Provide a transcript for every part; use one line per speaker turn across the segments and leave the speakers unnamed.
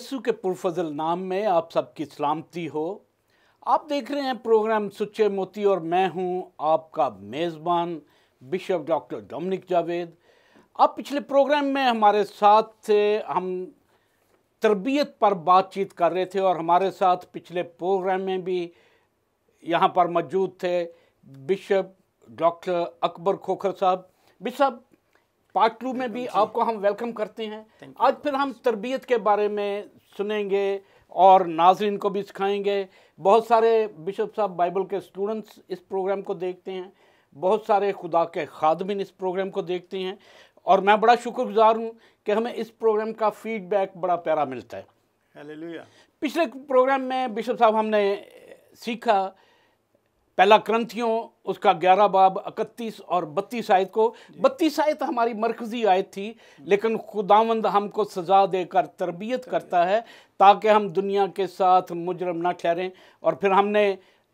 यस्सु के पुरफजल नाम में आप सबकी सलामती हो। आप देख रहे हैं प्रोग्राम सुच्चे मोती और मैं हूं आपका मेज़बान बिशप डॉक्टर डोमिनिक जावेद। अब पिछले प्रोग्राम में हमारे साथ थे, हम तरबियत पर बातचीत कर रहे थे और हमारे साथ पिछले प्रोग्राम में भी यहाँ पर मौजूद थे बिशप डॉक्टर अकबर खोखर साहब। बिशप पार्ट 2 में भी आपको हम वेलकम करते हैं। आज फिर हम तरबियत के बारे में सुनेंगे और नाज़रीन को भी सिखाएंगे। बहुत सारे बिशप साहब बाइबल के स्टूडेंट्स इस प्रोग्राम को देखते हैं, बहुत सारे खुदा के खादमिन इस प्रोग्राम को देखते हैं और मैं बड़ा शुक्रगुजार हूँ कि हमें इस प्रोग्राम का फीडबैक बड़ा प्यारा मिलता है।
हालेलुया।
पिछले प्रोग्राम में बिशप साहब हमने सीखा पहला क्रंथियों उसका 11 बाब 31 और 32 आयत को। 32 आयत हमारी मरकजी आयत थी, लेकिन खुदावंद हमको सज़ा देकर तरबियत करता है ताकि हम दुनिया के साथ मुजरम ना ठहरें। और फिर हमने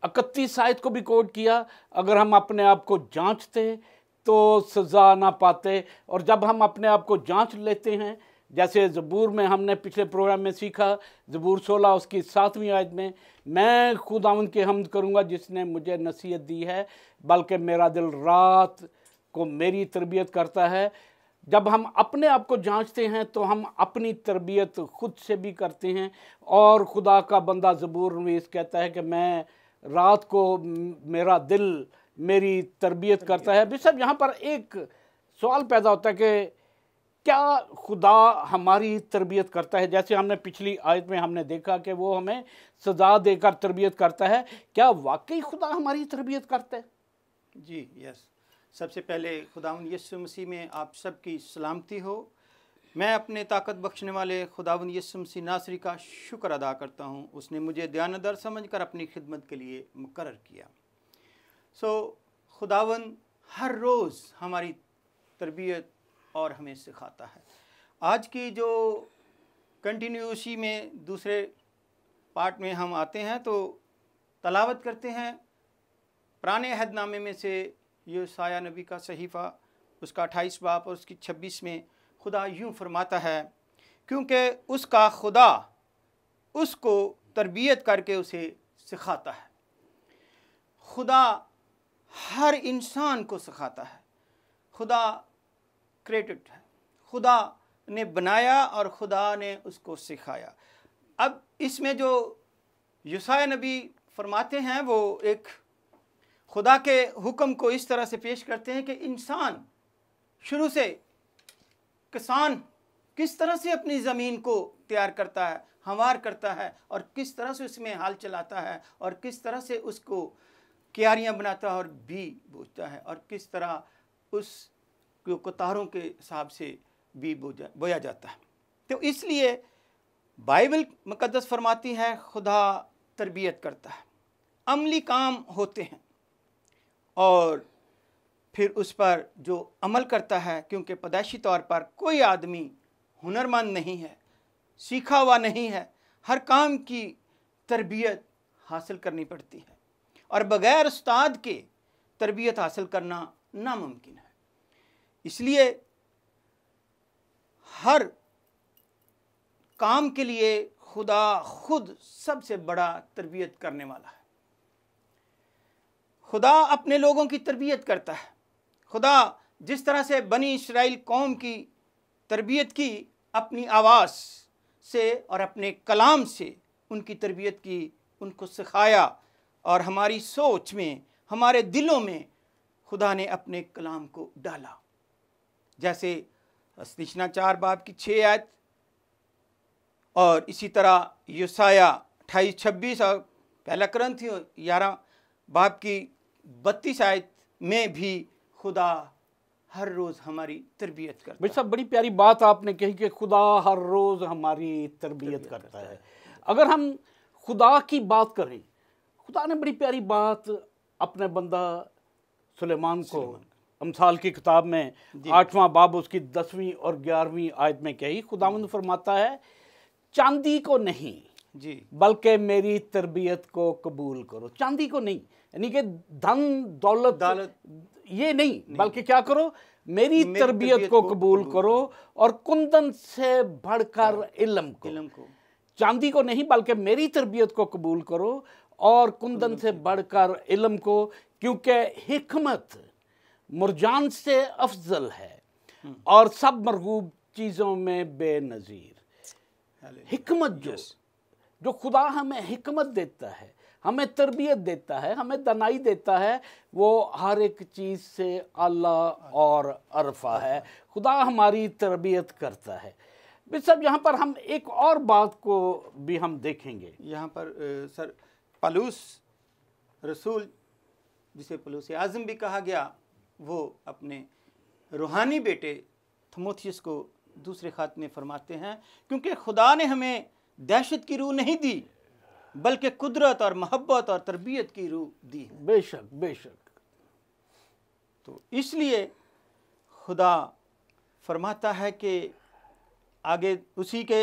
31 आयत को भी कोट किया, अगर हम अपने आप को जांचते तो सज़ा ना पाते, और जब हम अपने आप को जांच लेते हैं, जैसे ज़बूर में हमने पिछले प्रोग्राम में सीखा, ज़बूर 16 उसकी 7वीं आयत में, मैं खुदावंद की हम्द करूँगा जिसने मुझे नसीहत दी है, बल्कि मेरा दिल रात को मेरी तरबियत करता है। जब हम अपने आप को जांचते हैं तो हम अपनी तरबियत खुद से भी करते हैं। और खुदा का बंदा ज़बूर नवीस कहता है कि मैं रात को मेरा दिल मेरी तरबियत करता है। बिशप यहाँ पर एक सवाल पैदा होता है कि क्या खुदा हमारी तरबियत करता है? जैसे हमने पिछली आयत में हमने देखा कि वो हमें सज़ा देकर तरबियत करता है। क्या वाकई खुदा हमारी तरबियत करता है?
जी यस। सबसे पहले खुदावंद यीशु मसीह में आप सबकी सलामती हो। मैं अपने ताकत बख्शने वाले खुदावंद यीशु मसीह नासरी का शुक्र अदा करता हूँ। उसने मुझे दयानदर समझकर अपनी खिदमत के लिए मुकर्रर किया। खुदावंद हर रोज़ हमारी तरबियत और हमें सिखाता है। आज की जो कंटिन्यूसी में दूसरे पार्ट में हम आते हैं तो तलावत करते हैं पुराने अहदनामे में से यशाया नबी का सहीफ़ा उसका 28 बाब और उसकी 26 में खुदा यूँ फरमाता है, क्योंकि उसका खुदा उसको तरबियत करके उसे सिखाता है। खुदा हर इंसान को सिखाता है। खुदा क्रिएटेड है, खुदा ने बनाया और खुदा ने उसको सिखाया। अब इसमें जो यशाया नबी फरमाते हैं वो एक खुदा के हुक्म को इस तरह से पेश करते हैं कि इंसान शुरू से किसान किस तरह से अपनी ज़मीन को तैयार करता है, हमवार करता है और किस तरह से उसमें हाल चलाता है और किस तरह से उसको क्यारियाँ बनाता है और बी बोता है और किस तरह उस कतारों के हिसाब से बी बोया जाता है। तो इसलिए बाइबल मुकद्दस फरमाती है खुदा तरबियत करता है, अमली काम होते हैं और फिर उस पर जो अमल करता है, क्योंकि पैदाइशी तौर पर कोई आदमी हुनरमंद नहीं है, सीखा हुआ नहीं है। हर काम की तरबियत हासिल करनी पड़ती है और बग़ैर उस्ताद के तरबियत हासिल करना नामुमकिन है। इसलिए हर काम के लिए खुदा खुद सबसे बड़ा तरबियत करने वाला है। खुदा अपने लोगों की तरबियत करता है। खुदा जिस तरह से बनी इस्राएल कौम की तरबियत की, अपनी आवाज़ से और अपने कलाम से उनकी तरबियत की, उनको सिखाया और हमारी सोच में, हमारे दिलों में खुदा ने अपने कलाम को डाला। जैसे अस्तिशना 4 बाब की 6 आयत और इसी तरह यशाया 28-26 और पहला क्रंथियों 11 बाब की 32 आयत में भी खुदा हर रोज़ हमारी तरबियत करता है।
भाई साहब, बड़ी प्यारी बात आपने कही कि खुदा हर रोज़ हमारी तरबियत करता है। अगर हम खुदा की बात करें, खुदा ने बड़ी प्यारी बात अपने बंदा सुलेमान को अमसाल की किताब में 8वां बाब उसकी 10वीं और 11वीं आयत में कही। खुदावंद फरमाता है, चांदी को नहीं
जी
बल्कि मेरी तरबियत को कबूल करो। चांदी को नहीं, यानी कि धन दौलत ये नहीं, बल्कि क्या करो, मेरी तरबियत को कबूल करो और कुंदन से बढ़कर इल्म को। चांदी को नहीं बल्कि मेरी तरबियत को कबूल करो, और कुंदन से बढ़कर इल्म को, क्योंकि हिकमत मुरजान से अफजल है और सब मरगूब चीज़ों में बेनज़ीर। हिकमत जो खुदा हमें हिकमत देता है, हमें तरबियत देता है, हमें दनाई देता है, वो हर एक चीज़ से आला और अरफा है। खुदा हमारी तरबियत करता है। सब यहाँ पर हम एक और बात को भी हम देखेंगे।
यहाँ पर सर पलूस रसूल, जिसे पलूस आज़म भी कहा गया, वो अपने रूहानी बेटे थimotheus को दूसरे ख़त में फरमाते हैं, क्योंकि खुदा ने हमें दहशत की रूह नहीं दी बल्कि कुदरत और मोहब्बत और तरबियत की रूह दी है।
बेशक बेशक।
तो इसलिए खुदा फरमाता है कि आगे उसी के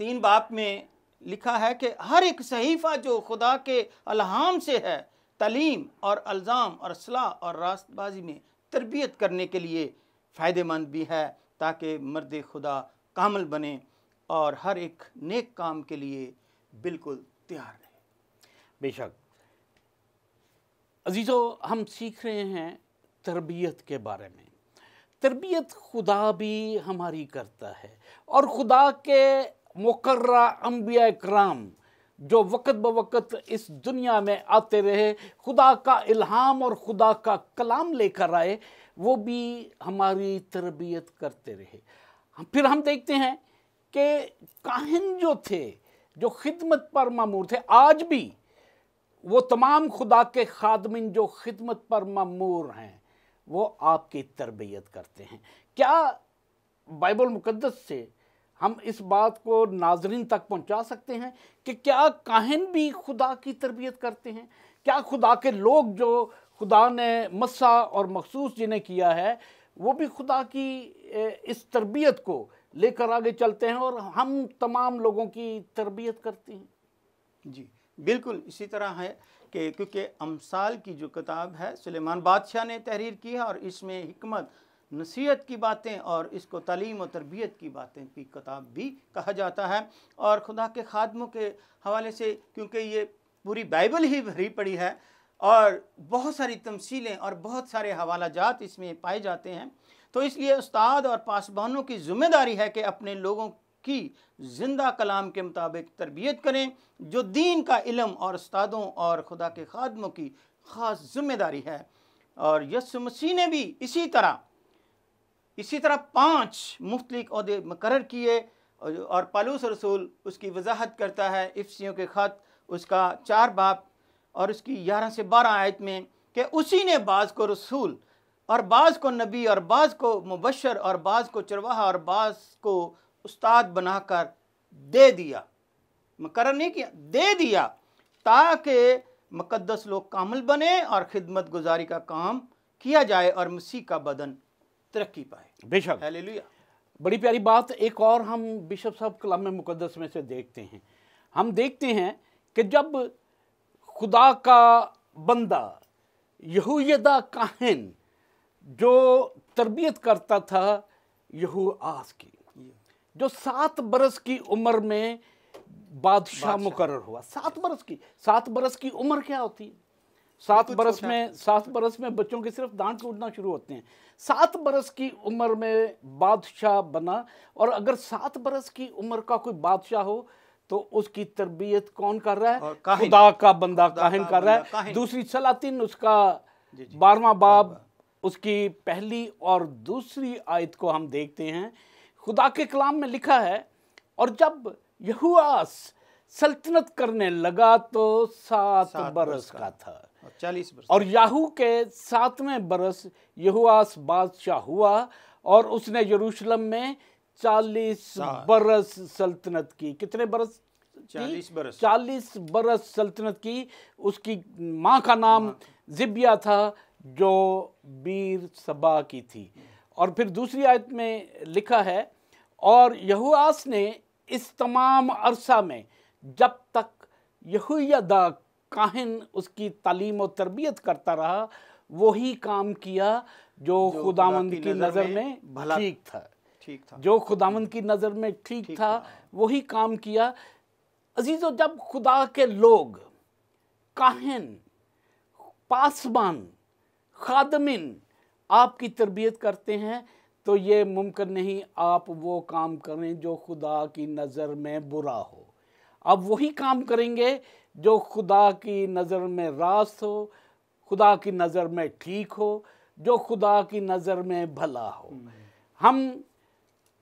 3 बाब में लिखा है कि हर एक सहीफ़ा जो खुदा के अलहाम से है, तालीम और अल्ज़ाम और असलाह और रास्तबाजी में तरबियत करने के लिए फ़ायदेमंद भी है, ताकि मर्द खुदा कामिल बने और हर एक नेक काम के लिए बिल्कुल तैयार रहे।
बेशक अजीज़ों, हम सीख रहे हैं तरबियत के बारे में। तरबियत खुदा भी हमारी करता है, और खुदा के मुकर्रा अंबिया इकराम जो वक़्त ब वक़्त इस दुनिया में आते रहे, खुदा का इल्हाम और खुदा का कलाम लेकर आए, वो भी हमारी तरबियत करते रहे। फिर हम देखते हैं कि काहिन जो थे, जो खिदमत पर मामूर थे, आज भी वो तमाम खुदा के खादमिन जो खिदमत पर मामूर हैं, वो आपकी तरबियत करते हैं। क्या बाइबल मुकद्दस से हम इस बात को नाज़रीन तक पहुंचा सकते हैं कि क्या काहिन भी खुदा की तरबियत करते हैं? क्या खुदा के लोग जो खुदा ने मसा और मखसूस जिन्हें किया है, वो भी खुदा की इस तरबियत को लेकर आगे चलते हैं और हम तमाम लोगों की तरबियत करते हैं?
जी बिल्कुल इसी तरह है कि क्योंकि अमसाल की जो किताब है सुलेमान बादशाह ने तहरीर की है, और इसमें हिकमत नसीहत की बातें और इसको तालीम और तरबियत की बातें की किताब भी कहा जाता है। और खुदा के खादमों के हवाले से, क्योंकि ये पूरी बाइबल ही भरी पड़ी है और बहुत सारी तमसीलें और बहुत सारे हवाला जात इसमें पाए जाते हैं, तो इसलिए उस्ताद और पासबानों की ज़िम्मेदारी है कि अपने लोगों की ज़िंदा कलाम के मुताबिक तरबियत करें, जो दीन का इल्म और उस्तादों और खुदा के खादमों की ख़ास ज़िम्मेदारी है। और यीशु मसीह ने भी इसी तरह 5 मुख्तलिफ ओहदे मुकर्रर किए, और पौलुस रसूल उसकी वजाहत करता है इफिसियों के ख़त उसका 4 बाब और उसकी 11 से 12 आयत में कि उसी ने बाज़ को रसूल और बाज़ को नबी और बाज़ को मुबशर और बाज़ को चरवाहा और बाज़ को उस्ताद बनाकर दे दिया, मुकर्रर नहीं किया, दे दिया, ताकि मुकद्दस लोग कामिल बने और खिदमत गुजारी का काम किया जाए और मसीह का बदन तरक्की पाए।
बेशक,
हालेलुया।
बड़ी प्यारी बात। एक और हम बिशप साहब कलाम मुकद्दस में से देखते हैं, हम देखते हैं कि जब खुदा का बंदा यहूयदा काहिन जो तरबियत करता था यहोआस की, जो 7 बरस की उम्र में बादशाह मुकर्रर हुआ। 7 बरस की उम्र क्या होती है? 7 बरस में बच्चों के सिर्फ दांत टूटना शुरू होते हैं। 7 बरस की उम्र में बादशाह बना, और अगर 7 बरस की उम्र का कोई बादशाह हो तो उसकी तरबियत कौन कर रहा है? खुदा का बंदा काहिन कर रहा है। दूसरी सलातीन उसका 12वां बाब उसकी पहली और दूसरी आयत को हम देखते हैं। खुदा के कलाम में लिखा है, और जब यहोआस सल्तनत करने लगा तो 7 बरस का था,
40 बरस,
और याहू के 7वें बरस यहोआस बादशाह हुआ, और उसने यरूशलेम में 40 बरस सल्तनत की। कितने बरस? 40 बरस सल्तनत की। उसकी माँ का नाम ज़िबिया था जो बीर सबा की थी। और फिर दूसरी आयत में लिखा है, और यहोआस ने इस तमाम अरसा में जब तक यहोयदा काहिन उसकी तालीम और तरबियत करता रहा, वही काम किया जो खुदावंद की नज़र में ठीक था। जो खुदावंद की नज़र में ठीक था, वही काम किया। अजीजों, जब खुदा के लोग, काहिन, पासबान, खादमिन आपकी तरबियत करते हैं तो ये मुमकिन नहीं आप वो काम करें जो खुदा की नज़र में बुरा हो। आप वही काम करेंगे जो खुदा की नज़र में रास्त हो, खुदा की नज़र में ठीक हो, जो खुदा की नज़र में भला हो। हम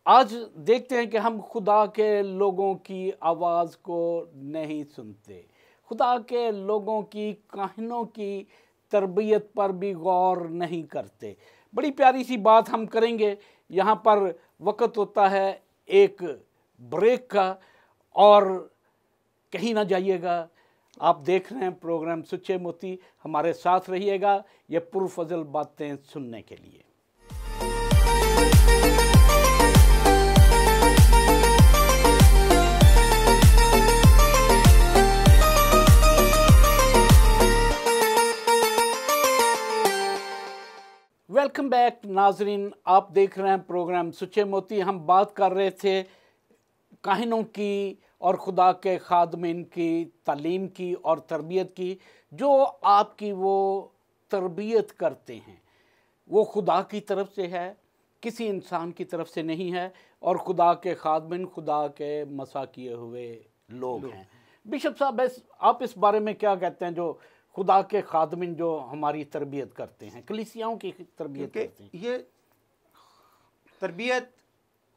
आज देखते हैं कि हम खुदा के लोगों की आवाज़ को नहीं सुनते, खुदा के लोगों की, काहिनों की तरबियत पर भी गौर नहीं करते। बड़ी प्यारी सी बात हम करेंगे। यहाँ पर वक्त होता है एक ब्रेक का, और कहीं ना जाइएगा। आप देख रहे हैं प्रोग्राम सच्चे मोती, हमारे साथ रहिएगा ये पुरफजल बातें सुनने के लिए। वेलकम बैक नाजरीन, आप देख रहे हैं प्रोग्राम सच्चे मोती। हम बात कर रहे थे काहिनों की और खुदा के खादमिन की तालीम की और तरबियत की। जो आपकी वो तरबियत करते हैं वो खुदा की तरफ से है, किसी इंसान की तरफ से नहीं है, और खुदा के खादमिन खुदा के मसा किए हुए लोग हैं। बिशप साहब, आप इस बारे में क्या कहते हैं, जो खुदा के खादमिन जो हमारी तरबियत करते हैं, कलीसियाओं की तरबियत करते हैं?
ये तरबियत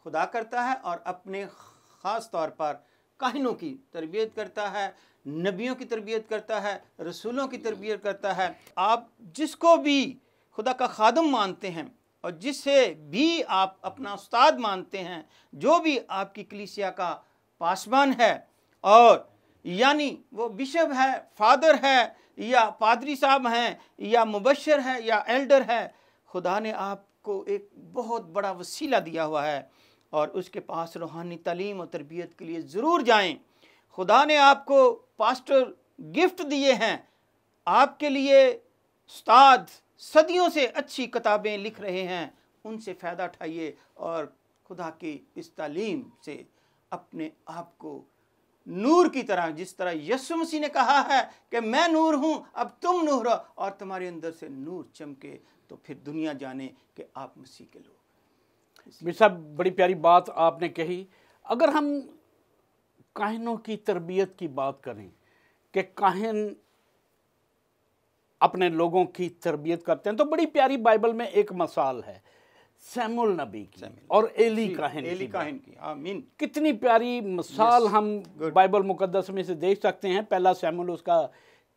खुदा करता है और अपने ख़ास तौर पर काहिनों की तरबियत करता है, नबियों की तरबियत करता है, रसूलों की तरबियत करता है। आप जिसको भी खुदा का खादम मानते हैं और जिससे भी आप अपना उस्ताद मानते हैं, जो भी आपकी कलीसिया का पासबान है, और यानी वो बिशप है, फादर है, या पादरी साहब हैं, या मुबशर है, या एल्डर है, खुदा ने आपको एक बहुत बड़ा वसीला दिया हुआ है और उसके पास रूहानी तालीम और तरबियत के लिए ज़रूर जाएं। खुदा ने आपको पास्टर गिफ्ट दिए हैं, आपके लिए उस्ताद सदियों से अच्छी किताबें लिख रहे हैं, उनसे फ़ायदा उठाइए और खुदा की इस तालीम से अपने आप को नूर की तरह, जिस तरह यीशु मसीह ने कहा है कि मैं नूर हूँ, अब तुम नूर हो, और तुम्हारे अंदर से नूर चमके, तो फिर दुनिया जाने कि आप मसीह के लोग।
मिर्ज़ा, बड़ी प्यारी बात आपने कही। अगर हम काहिनों की तरबियत की बात करें कि काहिन अपने लोगों की तरबियत करते हैं, तो बड़ी प्यारी बाइबल में एक मिसाल है सैमुअल नबी की और एली काहिन की।
आमीन।
कितनी प्यारी मिसाल हम बाइबल मुकद्दस में से देख सकते हैं। पहला सैमुअल उसका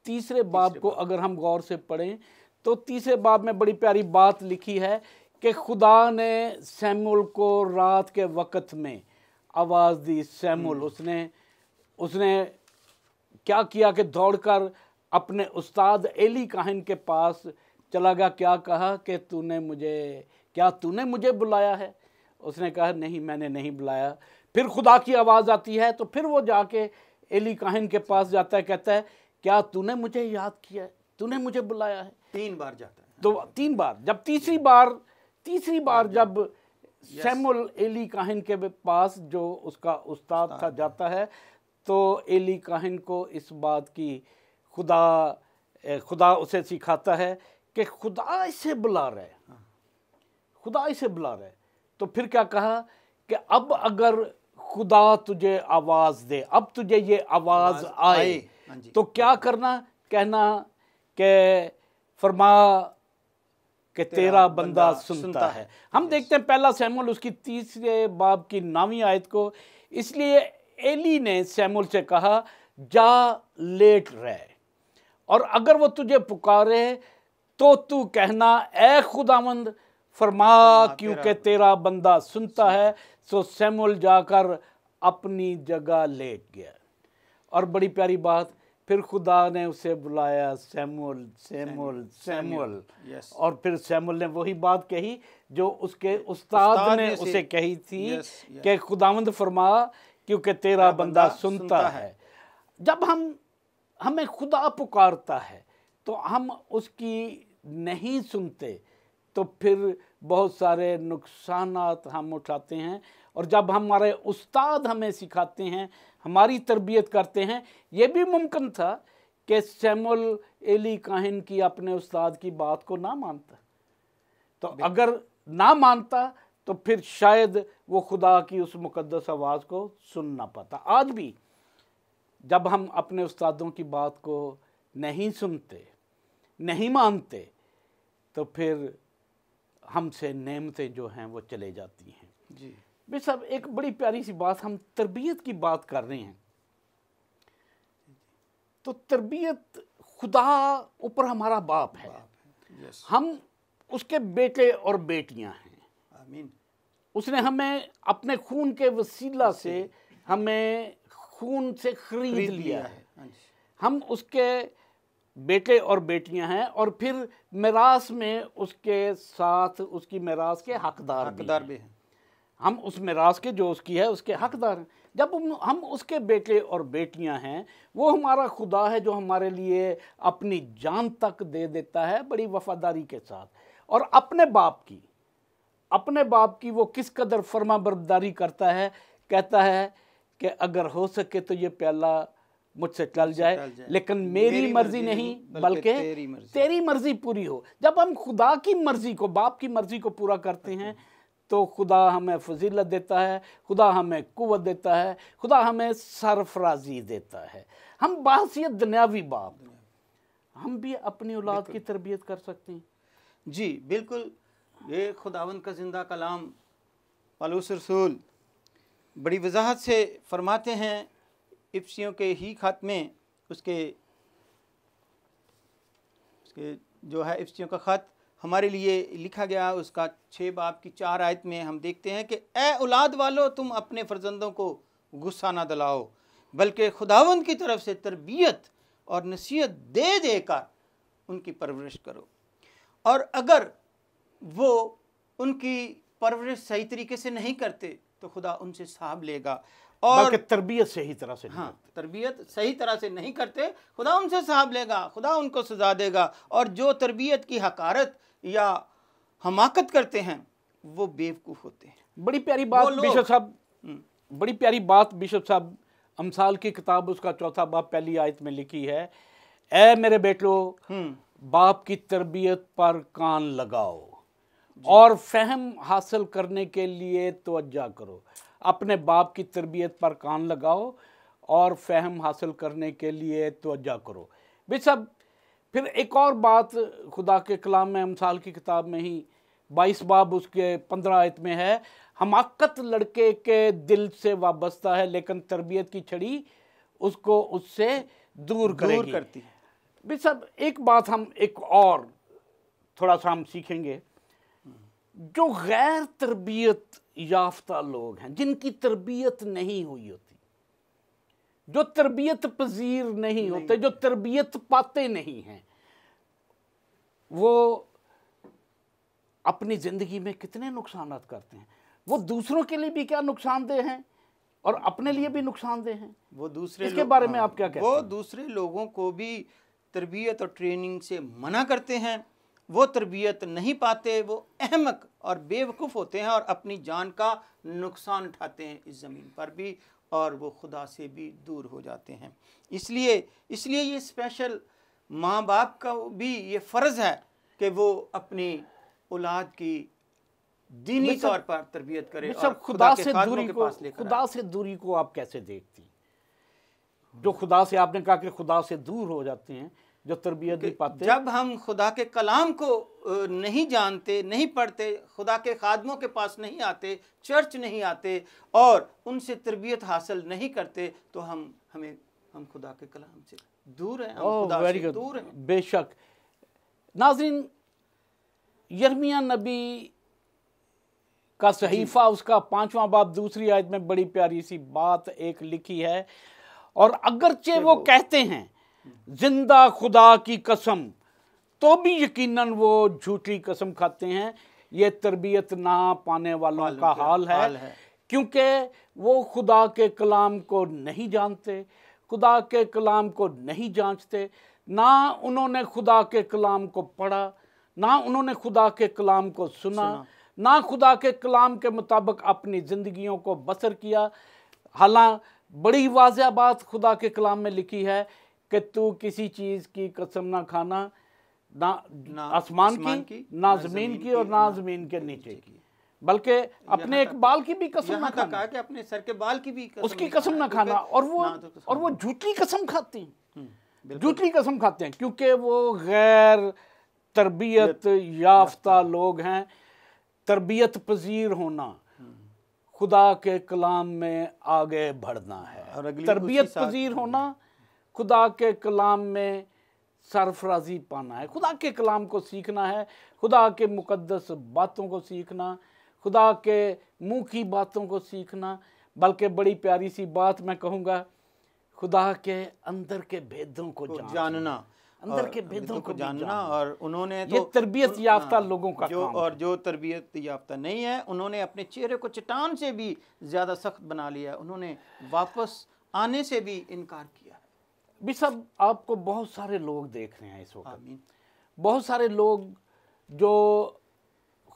3 बाब को अगर हम गौर से पढ़ें तो 3 बाब में बड़ी प्यारी बात लिखी है कि खुदा ने सैमुअल को रात के वक़्त में आवाज़ दी। सैमुअल, उसने क्या किया कि दौड़कर अपने उस्ताद एली काहिन के पास चला गया। क्या कहा कि तूने मुझे बुलाया है? उसने कहा नहीं, मैंने नहीं बुलाया। फिर खुदा की आवाज़ आती है तो फिर वो जाके एली काहिन के पास जाता है, कहता है क्या तूने मुझे याद किया है, तूने मुझे बुलाया है?
3 बार जाता है।
तो 3 बार, जब तीसरी बार जब सैमुअल एली काहिन के पास, जो उसका उस्ताद था, जाता है, तो एली काहिन को इस बात की खुदा उसे सिखाता है कि खुदा इसे बुला रहा है, खुदा इसे बुला रहा है। तो फिर क्या कहा कि अब अगर खुदा तुझे आवाज़ दे, अब तुझे ये आवाज़ आए तो क्या करना? कहना कि फरमा कि तेरा बंदा सुनता है। हम देखते हैं पहला सैमुअल उसकी 3 बाब की 9वीं आयत को। इसलिए एली ने सैमुअल से कहा जा लेट रह, और अगर वो तुझे पुकारे तो तू कहना ए खुदावंद फरमा, क्योंकि तेरा बंदा सुनता है। सो सैमुअल जाकर अपनी जगह लेट गया। और बड़ी प्यारी बात, फिर खुदा ने उसे बुलाया, सैमुअल सैमुअल सैमुअल। और फिर सैमुअल ने वही बात कही जो उसके उस्ताद ने उसे कही थी कि खुदावंद फरमा, क्योंकि तेरा बंदा सुनता है। जब हमें खुदा पुकारता है तो हम उसकी नहीं सुनते तो फिर बहुत सारे नुकसानात हम उठाते हैं। और जब हमारे उस्ताद हमें सिखाते हैं, हमारी तरबियत करते हैं। ये भी मुमकिन था कि सैमुअल एली काहिन की अपने उस्ताद की बात को ना मानता, तो अगर ना मानता तो फिर शायद वो खुदा की उस मुकद्दस आवाज़ को सुन ना पाता। आज भी जब हम अपने उस्तादों की बात को नहीं सुनते, नहीं मानते, तो फिर हमसे नेमतें जो हैं वो चले जाती हैं।
जी
भाई साहब, एक बड़ी प्यारी सी बात, हम तरबियत की बात कर रहे हैं, तो तरबियत खुदा ऊपर हमारा बाप है,
यस,
हम उसके बेटे और बेटियां हैं।
आमीन।
उसने हमें अपने खून के वसीला से हमें खून से खरीद लिया है।
हाँ जी,
हम उसके बेटे और बेटियां हैं, और फिर मिरास में उसके साथ उसकी मिरास के हकदार
भी हैं।
हम उस मिरास के जो उसकी है उसके हकदार हैं। जब हम उसके बेटे और बेटियां हैं, वो हमारा खुदा है जो हमारे लिए अपनी जान तक दे देता है बड़ी वफादारी के साथ। और अपने बाप की वो किस कदर फर्मा बरदारी करता है, कहता है कि अगर हो सके तो ये प्याला मुझसे टल जाए, लेकिन मेरी मर्जी नहीं बल्कि तेरी मर्जी पूरी हो। जब हम खुदा की मर्जी को, बाप की मर्जी को पूरा करते हैं, तो खुदा हमें फजीलत देता है, खुदा हमें कुव्वत देता है, खुदा हमें सरफराजी देता है। हम बाहसियत दुनियावी बाप, हम भी अपनी औलाद की तरबियत कर सकते हैं।
जी बिल्कुल, ये खुदावंद का जिंदा कलाम पौलुस रसूल बड़ी वजाहत से फरमाते हैं इफ्सियों के ही खत में, उसके जो है इफ्सियों का खत हमारे लिए लिखा गया, उसका 6 बाब की 4 आयत में हम देखते हैं कि ए औलाद वालों, तुम अपने फर्जंदों को गुस्सा ना दिलाओ, बल्कि खुदावंद की तरफ से तरबियत और नसीहत दे देकर उनकी परवरिश करो। और अगर वो उनकी परवरिश सही तरीके से नहीं करते तो खुदा उनसे साहब लेगा। और
तरबियत सही तरह से,
हाँ, तरबियत सही तरह से नहीं करते, खुदा उनसे साहब लेगा, खुदा उनको सजा देगा। और जो तरबियत की हकारत या हमाकत करते हैं वो बेवकूफ़ होते हैं।
बड़ी प्यारी बात बिशप साहब, बड़ी प्यारी बात बिशप साहब अमसाल की किताब उसका 4 बाब पहली आयत में लिखी है, ए मेरे बेटो, बाप की तरबियत पर कान लगाओ और फहम हासिल करने के लिए तवज्जो करो। अपने बाप की तरबियत पर कान लगाओ और फहम हासिल करने के लिए तवज्जो करो। बिशप फिर एक और बात खुदा के कलाम में अमसाल की किताब में ही 22 बाब उसके 15 आयत में है, हमाकत लड़के के दिल से वाबस्ता है, लेकिन तरबियत की छड़ी उसको उससे दूर करती है। बिशप एक बात हम एक और थोड़ा सा हम सीखेंगे, जो गैर तरबियत याफ्ता लोग हैं, जिनकी तरबियत नहीं हुई होती, जो तरबियत पजीर नहीं होते, जो तरबियत पाते नहीं हैं, वो अपनी ज़िंदगी में कितने नुकसान करते हैं। वो दूसरों के लिए भी क्या नुकसानदेह हैं और अपने लिए भी नुकसानदेह हैं।
वो दूसरे
इसके बारे में आप क्या कहते हैं?
वो दूसरे लोगों को भी तरबियत और ट्रेनिंग से मना करते हैं, वो तरबियत नहीं पाते, वो अहमक और बेवकूफ़ होते हैं और अपनी जान का नुकसान उठाते हैं इस ज़मीन पर भी, और वो खुदा से भी दूर हो जाते हैं। इसलिए ये स्पेशल माँ बाप का भी ये फ़र्ज़ है कि वो अपनी औलाद की दीनी तौर पर तरबियत करे और
खुदा से दूरी को आप कैसे देखती हैं? जो खुदा से, आपने कहा कि खुदा से दूर हो जाते हैं, जो तरबियत नहीं पाते।
जब हम खुदा के कलाम को नहीं जानते, नहीं पढ़ते, खुदा के खादमों के पास नहीं आते, चर्च नहीं आते और उनसे तरबियत हासिल नहीं करते, तो हम खुदा के कलाम से दूर हैं, हम खुदा से दूर हैं।
बेशक। नाज़रीन, यिर्मयाह नबी का सहीफा उसका 5वां बाब दूसरी आयत में बड़ी प्यारी सी बात एक लिखी है, और अगरचे वो कहते हैं जिंदा खुदा की कसम, तो भी यकीनन वो झूठी कसम खाते हैं। ये तरबियत ना पाने वालों का हाल है, क्योंकि वो खुदा के कलाम को नहीं जानते, खुदा के कलाम को नहीं जांचते, ना उन्होंने खुदा के कलाम को पढ़ा, ना उन्होंने खुदा के कलाम को सुना, ना खुदा के कलाम के मुताबिक अपनी ज़िंदगियों को बसर किया। हालांकि बड़ी वाज़ह बात खुदा के कलाम में लिखी है कि तू किसी चीज़ की कसम ना खाना, ना आसमान की, ना ज़मीन की और ना ज़मीन के नीचे की, बल्कि अपने एक बाल की भी कसम ना खाना,
कि अपने सर के बाल की भी
उसकी कसम ना खाना। और वो झूठी कसम खाते हैं, झूठी कसम खाते हैं, क्योंकि वो गैर तरबियत याफ्ता लोग हैं। तरबियत पजीर होना खुदा के कलाम में आगे बढ़ना है। तरबियत पजीर होना खुदा के कलाम में सरफराजी पाना है, खुदा के कलाम को सीखना है, खुदा के मुकद्दस बातों को सीखना, खुदा के मुंह की बातों को सीखना। बल्कि बड़ी प्यारी सी बात मैं कहूँगा, खुदा के अंदर के भेदों को जानना, अंदर के भेदों को जानना।
और उन्होंने तो
ये तरबियत याफ्ता लोगों का काम
और जो तरबियत याफ्ता नहीं है, उन्होंने अपने चेहरे को चट्टान से भी ज़्यादा सख्त बना लिया, उन्होंने वापस आने से भी इनकार किया है।
भी सब आपको बहुत सारे लोग देख रहे हैं इस वक्त, बहुत सारे लोग जो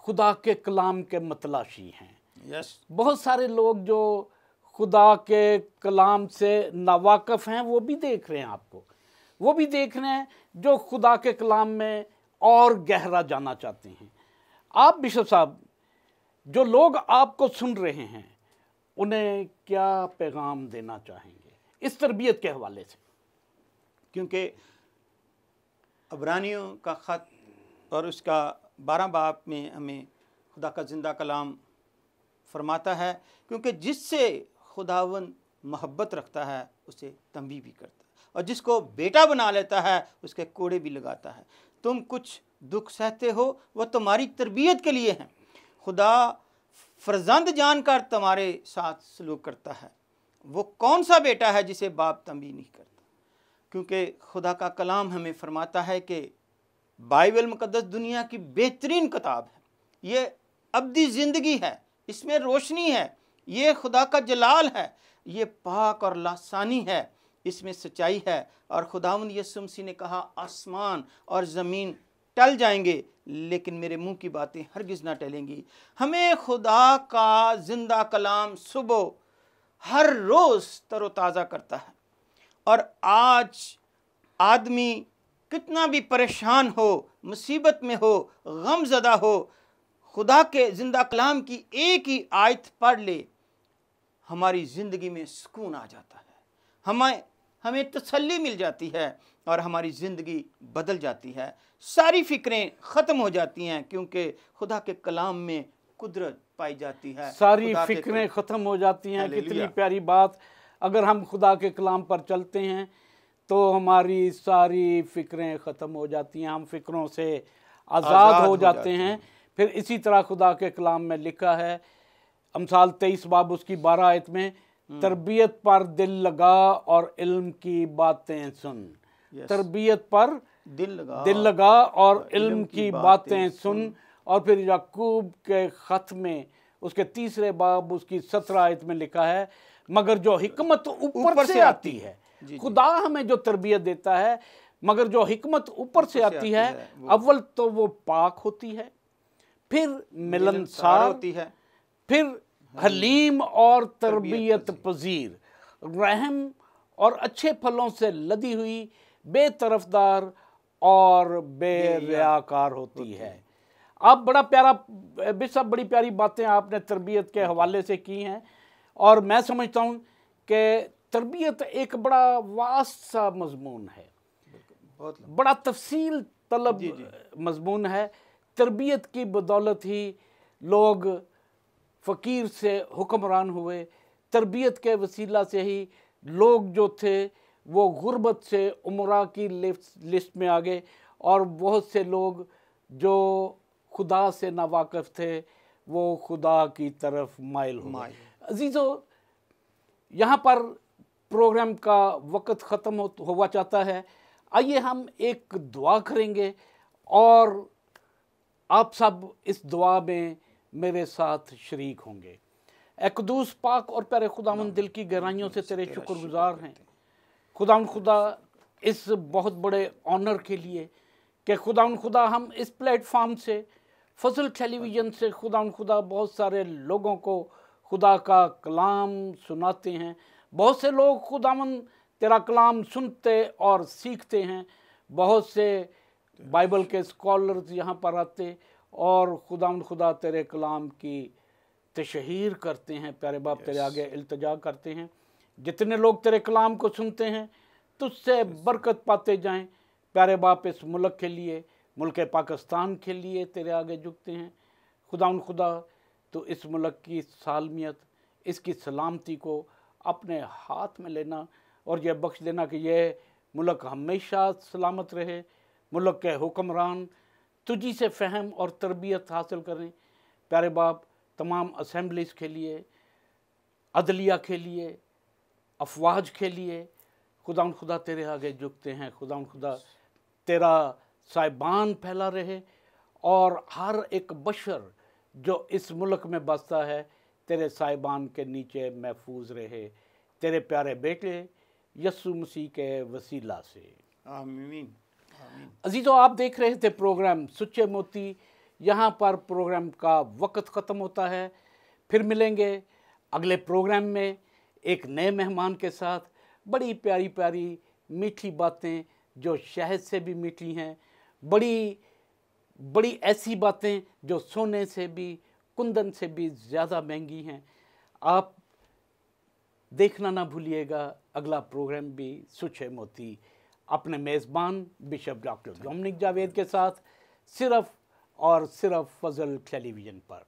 खुदा के कलाम के मतलाशी हैं। बहुत सारे लोग जो खुदा के कलाम से नावाकिफ़ हैं, वो भी देख रहे हैं आपको, वो भी देख रहे हैं जो खुदा के कलाम में और गहरा जाना चाहते हैं। आप बिशप साहब, जो लोग आपको सुन रहे हैं, उन्हें क्या पैगाम देना चाहेंगे इस तरबियत के हवाले से?
क्योंकि अब्रानियों का ख़त और उसका 12 बाब में हमें खुदा का ज़िंदा कलाम फरमाता है, क्योंकि जिससे खुदावंद मोहब्बत रखता है उसे तंबीह भी करता है, और जिसको बेटा बना लेता है उसके कोड़े भी लगाता है। तुम कुछ दुख सहते हो, वह तुम्हारी तरबियत के लिए हैं। खुदा फर्जंद जानकर तुम्हारे साथ सलूक करता है। वो कौन सा बेटा है जिसे बाप तंबीह नहीं करता? क्योंकि खुदा का कलाम हमें फरमाता है कि बाइबल मुकद्दस दुनिया की बेहतरीन किताब है। ये अब्दी ज़िंदगी है, इसमें रोशनी है, ये खुदा का जलाल है, ये पाक और लासानी है, इसमें सच्चाई है। और खुदावंद यीशु मसीह ने कहा, आसमान और ज़मीन टल जाएंगे लेकिन मेरे मुंह की बातें हरगिज़ ना टलेंगी। हमें खुदा का ज़िंदा कलाम सुबह हर रोज़ तरोताज़ा करता है। और आज आदमी कितना भी परेशान हो, मुसीबत में हो, गमज़दा हो, खुदा के ज़िंदा कलाम की एक ही आयत पढ़ ले, हमारी ज़िंदगी में सुकून आ जाता है, हमें तसल्ली मिल जाती है और हमारी ज़िंदगी बदल जाती है। सारी फ़िक्रें ख़त्म हो जाती हैं, क्योंकि खुदा के कलाम में कुदरत पाई जाती है।
सारी फ़िक्रें ख़त्म हो जाती हैं। कितनी प्यारी बात। अगर हम खुदा के कलाम पर चलते हैं तो हमारी सारी फ़िक्रें ख़त्म हो जाती हैं, हम फ़िक्रों से आज़ाद हो जाते हैं। फिर इसी तरह खुदा के कलाम में लिखा है, अमसाल 23 बाब उसकी 12 आयत में, तरबियत पर दिल लगा और इल्म की बातें सुन। तरबियत पर दिल लगा और इल्म की बातें सुन। और फिर याकूब के ख़त में उसके 3 बाब उसकी 17 आयत में लिखा है, मगर जो हिकमत ऊपर से आती है, खुदा हमें जो तरबियत देता है, मगर जो हिकमत ऊपर से आती है, अव्वल तो वो पाक होती है, फिर मिलनसार होती है, फिर हलीम और तरबियत पजीर, रहम और अच्छे फलों से लदी हुई, बेतरफदार और बेरियाकार होती है। आप बड़ा प्यारा बिशप, बड़ी प्यारी बातें आपने तरबियत के हवाले से की हैं। और मैं समझता हूँ कि तरबियत एक बड़ा वास्ट सा मजमून है, बड़ा तफसील तलब मजमून है। तरबियत की बदौलत ही लोग फ़कीर से हुक्मरान हुए। तरबियत के वसीला से ही लोग जो थे वो गुर्बत से उमरा की लिस्ट में आ गए, और बहुत से लोग जो खुदा से नावाकिफ़ थे वो खुदा की तरफ माइल हुए। अजीज़ों, यहाँ पर प्रोग्राम का वक्त ख़त्म हुआ चाहता है। आइए हम एक दुआ करेंगे और आप सब इस दुआ में मेरे साथ शरीक होंगे। ए कुदूस, पाक और प्यारे खुदावंद, दिल की गहराइयों से तेरे शुक्रगुजार हैं खुदा इस बहुत बड़े ऑनर के लिए कि खुदा हम इस प्लेटफॉर्म से, फजल टेलीविज़न से खुदा बहुत सारे लोगों को खुदा का कलाम सुनाते हैं, बहुत से लोग खुदावन तेरा कलाम सुनते और सीखते हैं, बहुत से बाइबल के स्कॉलर्स यहाँ पर आते और खुदा तेरे कलाम की तशहीर करते हैं। प्यारे बाप तेरे आगे इल्तिजा करते हैं, जितने लोग तेरे कलाम को सुनते हैं तुझसे बरकत पाते जाएं। प्यारे बाप इस मुल्क के लिए, मुल्क पाकिस्तान के लिए तेरे आगे झुकते हैं। खुदा तो इस मुल्क की सालमियत, इसकी सलामती को अपने हाथ में लेना और यह बख्श देना कि यह मुल्क हमेशा सलामत रहे। मुल्क के हुक्मरान तुझी से फ़हम और तरबियत हासिल करें। प्यारे बाप तमाम असेंबलीज़ के लिए, अदलिया के लिए, अफवाज के लिए खुदा तेरे आगे झुकते हैं। खुदा तेरा साइबान फैला रहे और हर एक बशर जो इस मुल्क में बसता है तेरे साइबान के नीचे महफूज रहे, तेरे प्यारे बेटे यस्सु मसीह के वसीला से,
आमीन।
अजीज़ों, आप देख रहे थे प्रोग्राम सुच्चे मोती। यहाँ पर प्रोग्राम का वक्त ख़त्म होता है। फिर मिलेंगे अगले प्रोग्राम में एक नए मेहमान के साथ। बड़ी प्यारी प्यारी मीठी बातें जो शहद से भी मीठी हैं, बड़ी बड़ी ऐसी बातें जो सोने से भी, कुंदन से भी ज़्यादा महंगी हैं। आप देखना ना भूलिएगा अगला प्रोग्राम भी सुच्चे मोती, अपने मेज़बान बिशप डॉक्टर डोमिनिक जावेद के साथ, सिर्फ और सिर्फ फजल टेलीविज़न पर।